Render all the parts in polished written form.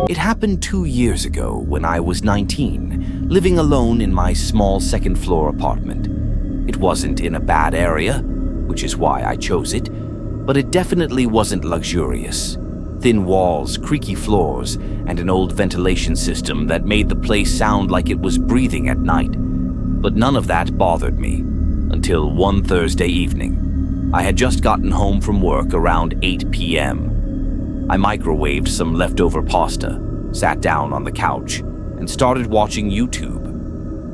It happened 2 years ago when I was 19, living alone in my small second-floor apartment. It wasn't in a bad area, which is why I chose it, but it definitely wasn't luxurious. Thin walls, creaky floors, and an old ventilation system that made the place sound like it was breathing at night. But none of that bothered me until one Thursday evening. I had just gotten home from work around 8 p.m. I microwaved some leftover pasta, sat down on the couch, and started watching YouTube.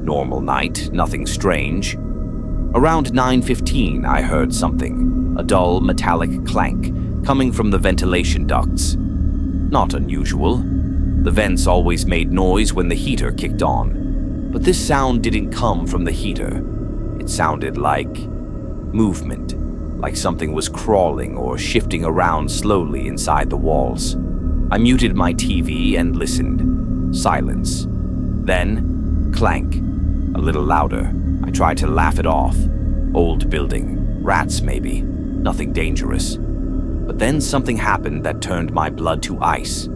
Normal night, nothing strange. Around 9:15, I heard something, a dull metallic clank, coming from the ventilation ducts. Not unusual. The vents always made noise when the heater kicked on. But this sound didn't come from the heater. It sounded like movement, like something was crawling or shifting around slowly inside the walls. I muted my TV and listened. Silence. Then, clank. A little louder. I tried to laugh it off. Old building. Rats, maybe. Nothing dangerous. But then something happened that turned my blood to ice.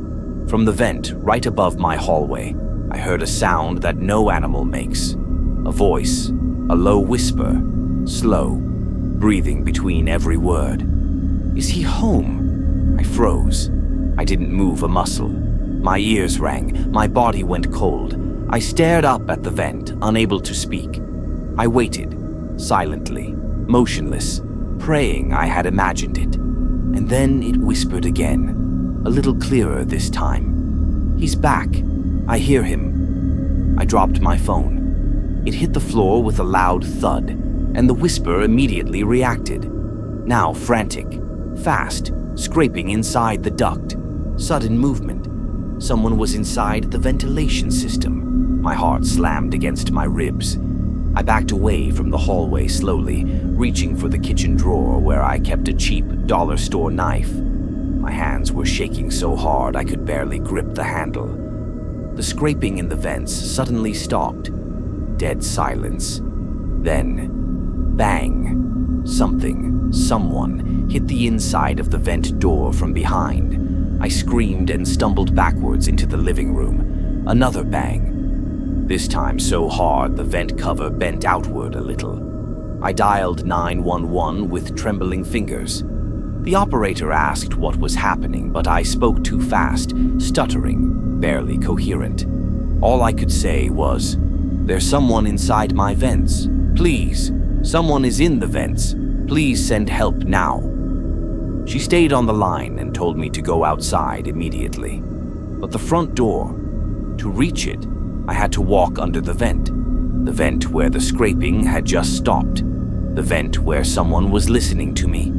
From the vent right above my hallway, I heard a sound that no animal makes. A voice, a low whisper, slow, breathing between every word. Is he home? I froze. I didn't move a muscle. My ears rang, my body went cold. I stared up at the vent, unable to speak. I waited, silently, motionless, praying I had imagined it. And then it whispered again, a little clearer this time. He's back. I hear him. I dropped my phone. It hit the floor with a loud thud, and the whisper immediately reacted. Now frantic, fast, scraping inside the duct. Sudden movement. Someone was inside the ventilation system. My heart slammed against my ribs. I backed away from the hallway slowly, reaching for the kitchen drawer where I kept a cheap dollar store knife. My hands were shaking so hard I could barely grip the handle. The scraping in the vents suddenly stopped. Dead silence. Then, bang. Someone hit the inside of the vent door from behind. I screamed and stumbled backwards into the living room. Another bang. This time so hard the vent cover bent outward a little. I dialed 911 with trembling fingers. The operator asked what was happening, but I spoke too fast, stuttering, barely coherent. All I could say was, "There's someone inside my vents. Please, someone is in the vents. Please send help now." She stayed on the line and told me to go outside immediately. But the front door, to reach it, I had to walk under the vent where the scraping had just stopped, the vent where someone was listening to me.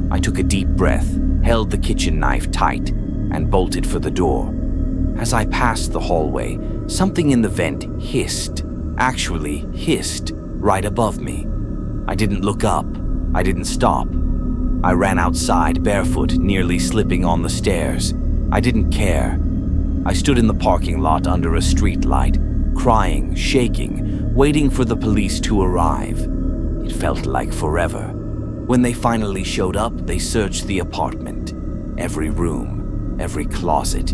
I took a deep breath, held the kitchen knife tight, and bolted for the door. As I passed the hallway, something in the vent hissed, actually hissed, right above me. I didn't look up. I didn't stop. I ran outside barefoot, nearly slipping on the stairs. I didn't care. I stood in the parking lot under a street light, crying, shaking, waiting for the police to arrive. It felt like forever. When they finally showed up, they searched the apartment. Every room, every closet.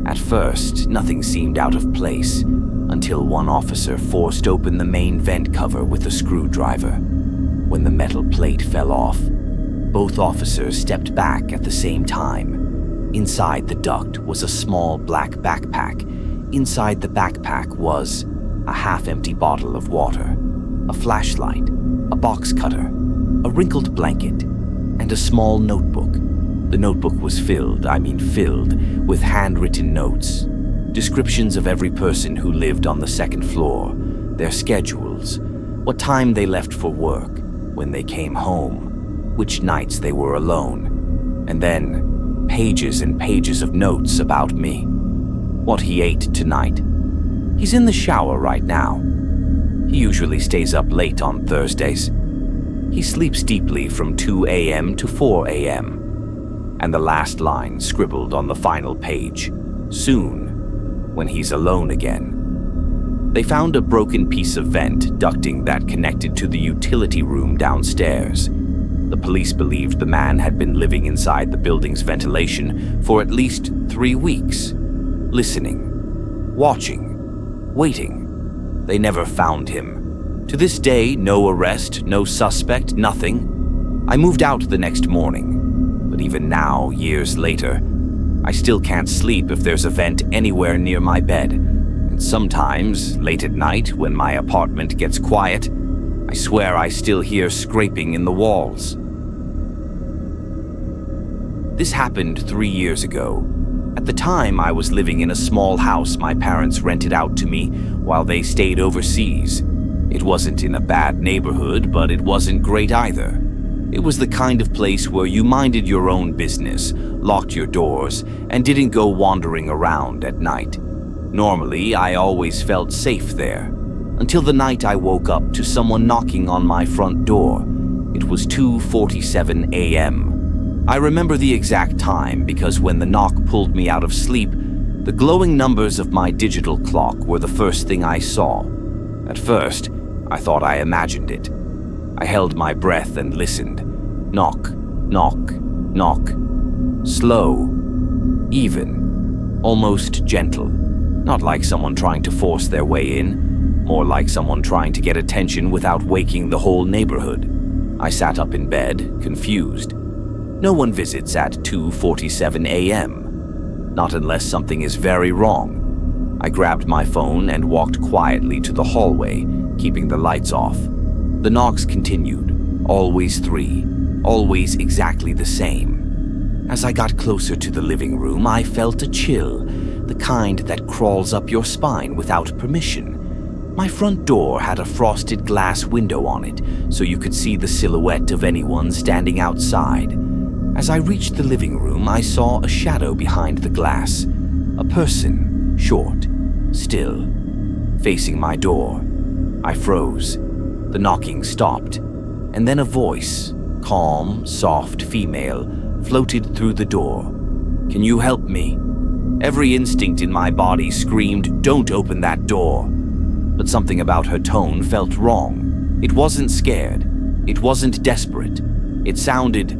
At first, nothing seemed out of place, until one officer forced open the main vent cover with a screwdriver. When the metal plate fell off, both officers stepped back at the same time. Inside the duct was a small black backpack. Inside the backpack was a half-empty bottle of water, a flashlight, a box cutter, a wrinkled blanket, and a small notebook. The notebook was filled with handwritten notes, descriptions of every person who lived on the second floor, their schedules, what time they left for work, when they came home, which nights they were alone, and then pages and pages of notes about me. What he ate tonight. He's in the shower right now. He usually stays up late on Thursdays. He sleeps deeply from 2 a.m. to 4 a.m. And the last line scribbled on the final page. Soon, when he's alone again. They found a broken piece of vent ducting that connected to the utility room downstairs. The police believed the man had been living inside the building's ventilation for at least 3 weeks. listening, watching, waiting. They never found him. To this day, no arrest, no suspect, nothing. I moved out the next morning, but even now, years later, I still can't sleep if there's a vent anywhere near my bed. And sometimes, late at night, when my apartment gets quiet, I swear I still hear scraping in the walls. This happened 3 years ago. At the time, I was living in a small house my parents rented out to me while they stayed overseas. It wasn't in a bad neighborhood, but it wasn't great either. It was the kind of place where you minded your own business, locked your doors, and didn't go wandering around at night. Normally, I always felt safe there, until the night I woke up to someone knocking on my front door. It was 2:47 a.m. I remember the exact time because when the knock pulled me out of sleep, the glowing numbers of my digital clock were the first thing I saw. At first, I thought I imagined it. I held my breath and listened. Knock, knock, knock. Slow, even, almost gentle. Not like someone trying to force their way in, more like someone trying to get attention without waking the whole neighborhood. I sat up in bed, confused. No one visits at 2:47 a.m. Not unless something is very wrong. I grabbed my phone and walked quietly to the hallway, keeping the lights off. The knocks continued, always 3, always exactly the same. As I got closer to the living room, I felt a chill, the kind that crawls up your spine without permission. My front door had a frosted glass window on it, so you could see the silhouette of anyone standing outside. As I reached the living room, I saw a shadow behind the glass. A person, short, still, facing my door. I froze. The knocking stopped, and then a voice, calm, soft female, floated through the door. "Can you help me?" Every instinct in my body screamed, "Don't open that door." But something about her tone felt wrong. It wasn't scared. It wasn't desperate. It sounded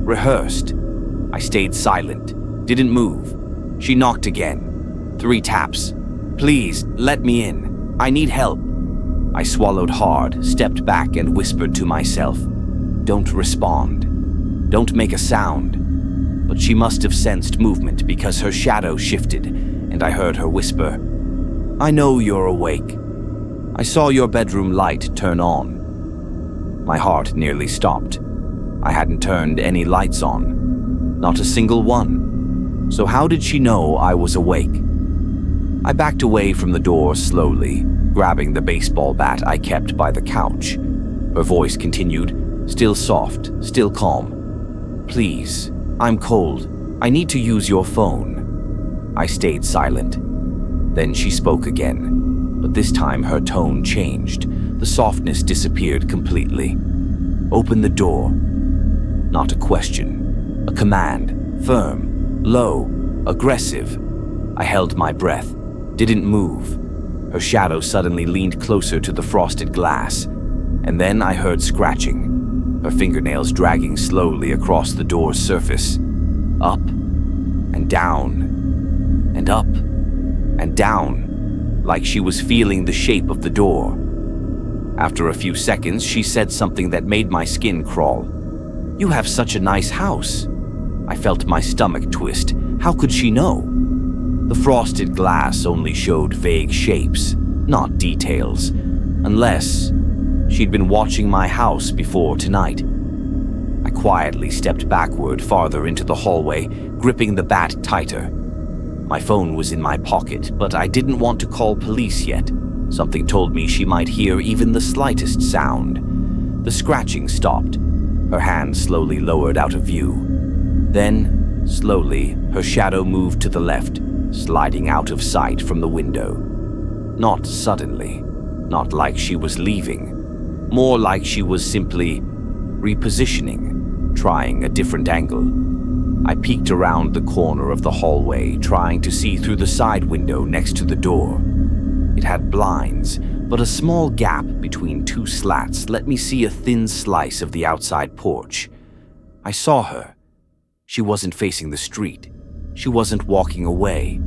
rehearsed. I stayed silent, didn't move. She knocked again. 3 taps. "Please, let me in. I need help." I swallowed hard, stepped back, and whispered to myself, "Don't respond. Don't make a sound." But she must have sensed movement because her shadow shifted, and I heard her whisper, "I know you're awake. I saw your bedroom light turn on." My heart nearly stopped. I hadn't turned any lights on. Not a single one. So how did she know I was awake? I backed away from the door slowly, grabbing the baseball bat I kept by the couch. Her voice continued, still soft, still calm. "Please, I'm cold. I need to use your phone." I stayed silent. Then she spoke again, but this time her tone changed. The softness disappeared completely. "Open the door." Not a question, a command, firm, low, aggressive. I held my breath, didn't move. Her shadow suddenly leaned closer to the frosted glass, and then I heard scratching, her fingernails dragging slowly across the door's surface. Up and down, and up and down, like she was feeling the shape of the door. After a few seconds, she said something that made my skin crawl. "You have such a nice house." I felt my stomach twist. How could she know? The frosted glass only showed vague shapes, not details, unless she'd been watching my house before tonight. I quietly stepped backward farther into the hallway, gripping the bat tighter. My phone was in my pocket, but I didn't want to call police yet. Something told me she might hear even the slightest sound. The scratching stopped. Her hand slowly lowered out of view. Then, slowly, her shadow moved to the left, sliding out of sight from the window. Not suddenly, not like she was leaving, more like she was simply repositioning, trying a different angle. I peeked around the corner of the hallway, trying to see through the side window next to the door. It had blinds, but a small gap between 2 slats let me see a thin slice of the outside porch. I saw her. She wasn't facing the street. She wasn't walking away.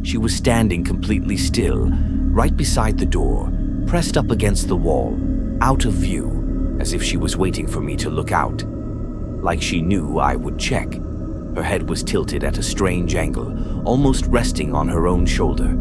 She was standing completely still, right beside the door, pressed up against the wall, out of view, as if she was waiting for me to look out. Like she knew I would check. Her head was tilted at a strange angle, almost resting on her own shoulder.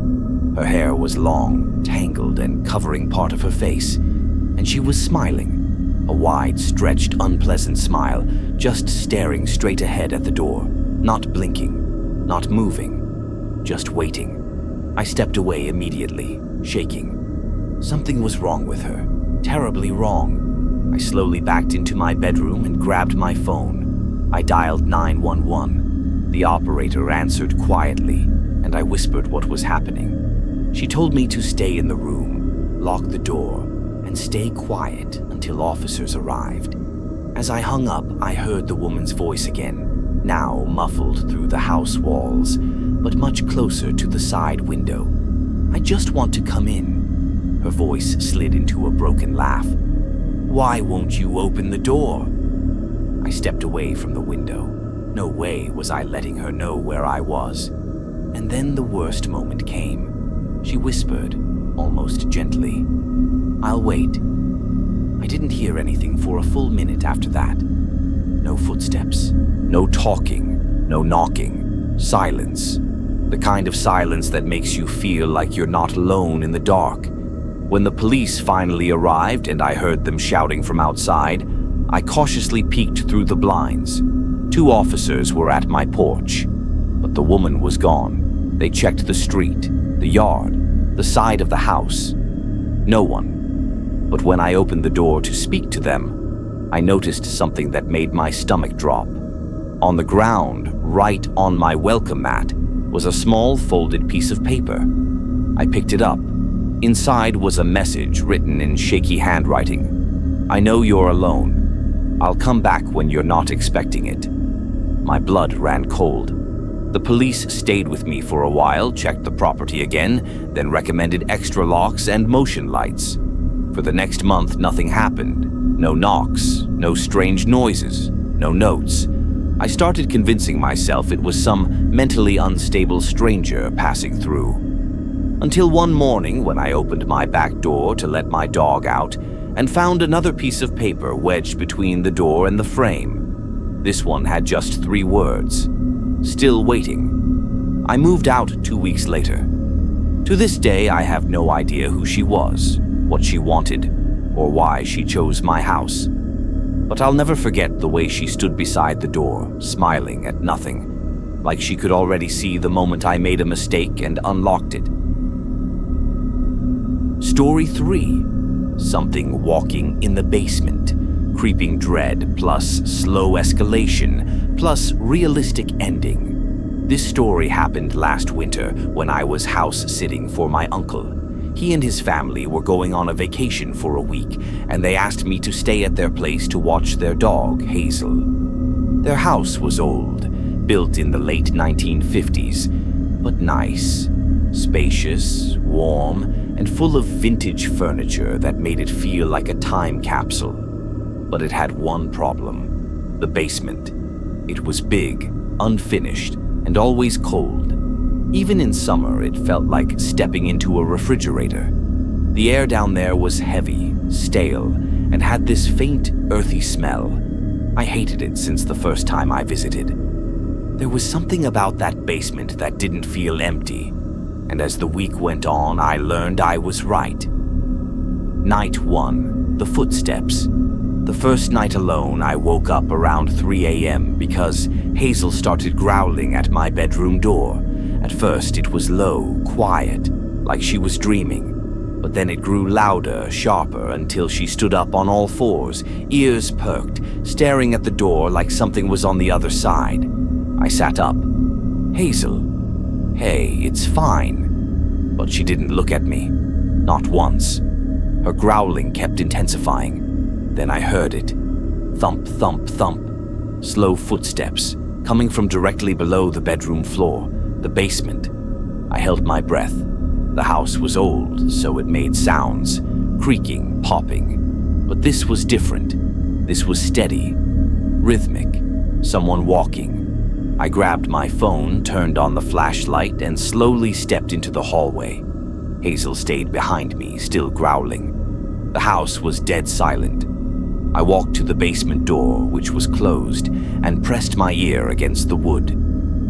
Her hair was long, tangled, and covering part of her face, and she was smiling, a wide, stretched, unpleasant smile, just staring straight ahead at the door, not blinking, not moving, just waiting. I stepped away immediately, shaking. Something was wrong with her, terribly wrong. I slowly backed into my bedroom and grabbed my phone. I dialed 911. The operator answered quietly, and I whispered what was happening. She told me to stay in the room, lock the door, and stay quiet until officers arrived. As I hung up, I heard the woman's voice again, now muffled through the house walls, but much closer to the side window. "I just want to come in." Her voice slid into a broken laugh. "Why won't you open the door?" I stepped away from the window. No way was I letting her know where I was. And then the worst moment came. She whispered, almost gently, "I'll wait." I didn't hear anything for a full minute after that. No footsteps, no talking, no knocking, silence. The kind of silence that makes you feel like you're not alone in the dark. When the police finally arrived and I heard them shouting from outside, I cautiously peeked through the blinds. 2 officers were at my porch, but the woman was gone. They checked the street, the yard, the side of the house. No one. But when I opened the door to speak to them, I noticed something that made my stomach drop. On the ground, right on my welcome mat, was a small folded piece of paper. I picked it up. Inside was a message written in shaky handwriting. "I know you're alone. I'll come back when you're not expecting it." My blood ran cold. The police stayed with me for a while, checked the property again, then recommended extra locks and motion lights. For the next month, nothing happened. No knocks, no strange noises, no notes. I started convincing myself it was some mentally unstable stranger passing through. Until one morning when I opened my back door to let my dog out and found another piece of paper wedged between the door and the frame. This one had just 3 words. "Still waiting." I moved out 2 weeks later. To this day, I have no idea who she was, what she wanted, or why she chose my house. But I'll never forget the way she stood beside the door, smiling at nothing, like she could already see the moment I made a mistake and unlocked it. Story 3. Something walking in the basement. Creeping dread plus slow escalation plus realistic ending. This story happened last winter when I was house-sitting for my uncle. He and his family were going on a vacation for a week, and they asked me to stay at their place to watch their dog, Hazel. Their house was old, built in the late 1950s, but nice, spacious, warm, and full of vintage furniture that made it feel like a time capsule. But it had one problem: the basement. It was big, unfinished, and always cold. Even in summer, it felt like stepping into a refrigerator. The air down there was heavy, stale, and had this faint, earthy smell. I hated it since the first time I visited. There was something about that basement that didn't feel empty, and as the week went on, I learned I was right. Night 1, the footsteps. The first night alone, I woke up around 3 a.m. because Hazel started growling at my bedroom door. At first, it was low, quiet, like she was dreaming. But then it grew louder, sharper, until she stood up on all 4s, ears perked, staring at the door like something was on the other side. I sat up. "Hazel, hey, it's fine." But she didn't look at me. Not once. Her growling kept intensifying. Then I heard it. Thump, thump, thump. Slow footsteps, coming from directly below the bedroom floor, the basement. I held my breath. The house was old, so it made sounds, creaking, popping. But this was different. This was steady, rhythmic, someone walking. I grabbed my phone, turned on the flashlight, and slowly stepped into the hallway. Hazel stayed behind me, still growling. The house was dead silent. I walked to the basement door, which was closed, and pressed my ear against the wood.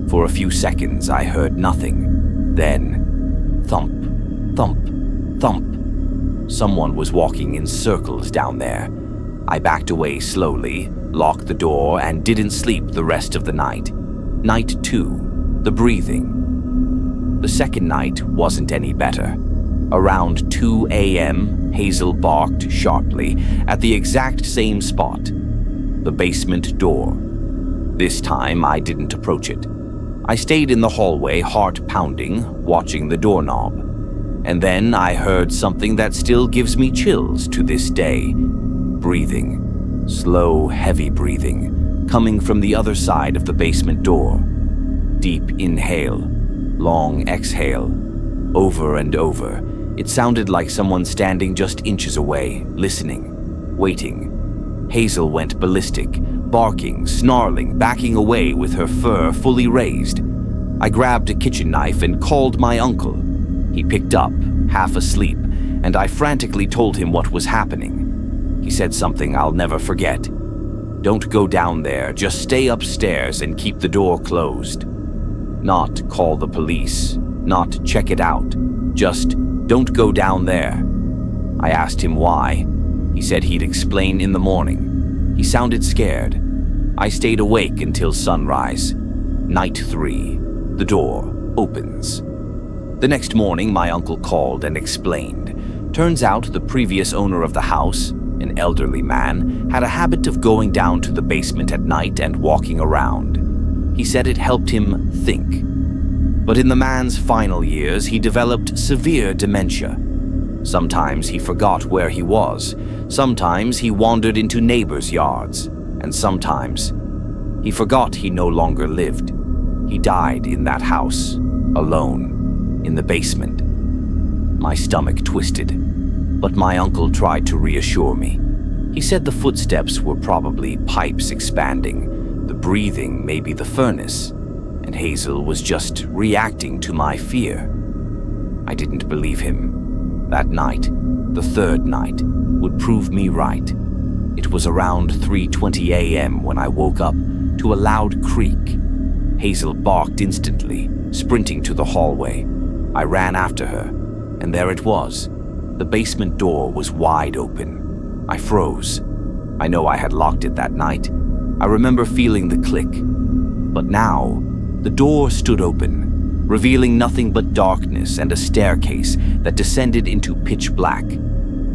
For a few seconds, I heard nothing. Then, thump, thump, thump. Someone was walking in circles down there. I backed away slowly, locked the door, and didn't sleep the rest of the night. Night 2, the breathing. The second night wasn't any better. Around 2 a.m., Hazel barked sharply at the exact same spot, the basement door. This time, I didn't approach it. I stayed in the hallway, heart pounding, watching the doorknob. And then I heard something that still gives me chills to this day. Breathing. Slow, heavy breathing, coming from the other side of the basement door. Deep inhale, long exhale, over and over. It sounded like someone standing just inches away, listening, waiting. Hazel went ballistic, barking, snarling, backing away with her fur fully raised. I grabbed a kitchen knife and called my uncle. He picked up, half asleep, and I frantically told him what was happening. He said something I'll never forget. "Don't go down there, just stay upstairs and keep the door closed." Not call the police, not check it out, just don't go down there. I asked him why. He said he'd explain in the morning. He sounded scared. I stayed awake until sunrise. Night 3. The door opens. The next morning, my uncle called and explained. Turns out the previous owner of the house, an elderly man, had a habit of going down to the basement at night and walking around. He said it helped him think. But in the man's final years, he developed severe dementia. Sometimes he forgot where he was. Sometimes he wandered into neighbors' yards. And sometimes he forgot he no longer lived. He died in that house, alone, in the basement. My stomach twisted, but my uncle tried to reassure me. He said the footsteps were probably pipes expanding, the breathing maybe the furnace, and Hazel was just reacting to my fear. I didn't believe him. That night, the third night, would prove me right. It was around 3:20 a.m. when I woke up to a loud creak. Hazel barked instantly, sprinting to the hallway. I ran after her, and there it was. The basement door was wide open. I froze. I know I had locked it that night. I remember feeling the click. But now, the door stood open, revealing nothing but darkness and a staircase that descended into pitch black.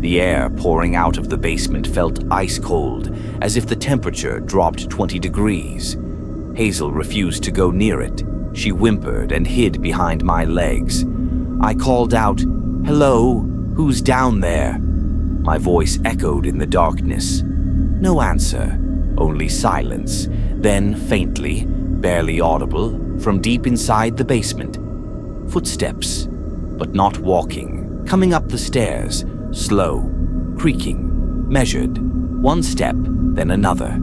The air pouring out of the basement felt ice cold, as if the temperature dropped 20 degrees. Hazel refused to go near it. She whimpered and hid behind my legs. I called out, "Hello, who's down there?" My voice echoed in the darkness. No answer, only silence. Then, faintly, barely audible, from deep inside the basement, footsteps, but not walking, coming up the stairs, slow, creaking, measured, one step, then another.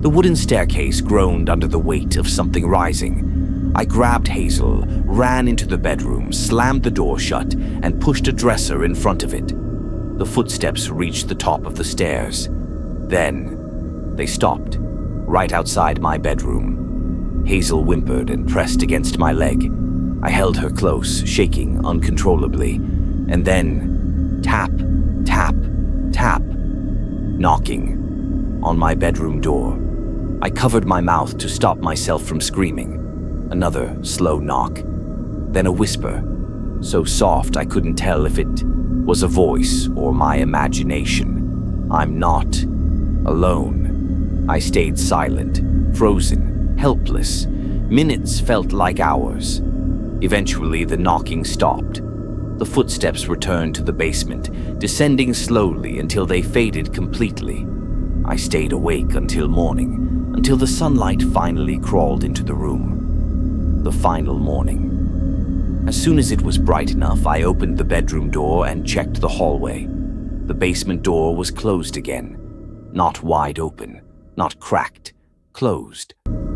The wooden staircase groaned under the weight of something rising. I grabbed Hazel, ran into the bedroom, slammed the door shut, and pushed a dresser in front of it. The footsteps reached the top of the stairs. Then, they stopped, right outside my bedroom. Hazel whimpered and pressed against my leg. I held her close, shaking uncontrollably. And then, tap, tap, tap, knocking on my bedroom door. I covered my mouth to stop myself from screaming. Another slow knock. Then a whisper, so soft I couldn't tell if it was a voice or my imagination. "I'm not alone." I stayed silent, frozen, helpless. Minutes felt like hours. Eventually, the knocking stopped. The footsteps returned to the basement, descending slowly until they faded completely. I stayed awake until morning, until the sunlight finally crawled into the room. The final morning. As soon as it was bright enough, I opened the bedroom door and checked the hallway. The basement door was closed again. Not wide open, not cracked, closed,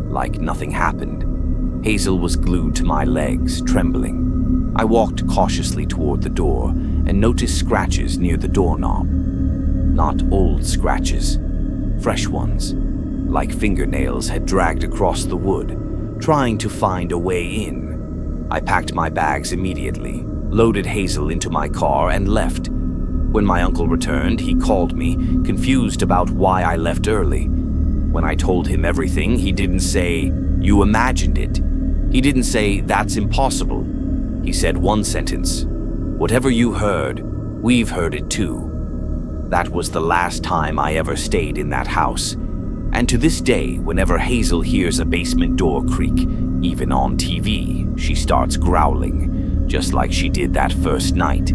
like nothing happened. Hazel was glued to my legs, trembling. I walked cautiously toward the door and noticed scratches near the doorknob. Not old scratches, fresh ones, like fingernails had dragged across the wood, trying to find a way in. I packed my bags immediately, loaded Hazel into my car, and left. When my uncle returned, he called me, confused about why I left early. When I told him everything, he didn't say, "You imagined it." He didn't say, "That's impossible." He said one sentence, "Whatever you heard, we've heard it too." That was the last time I ever stayed in that house. And to this day, whenever Hazel hears a basement door creak, even on TV, she starts growling, just like she did that first night.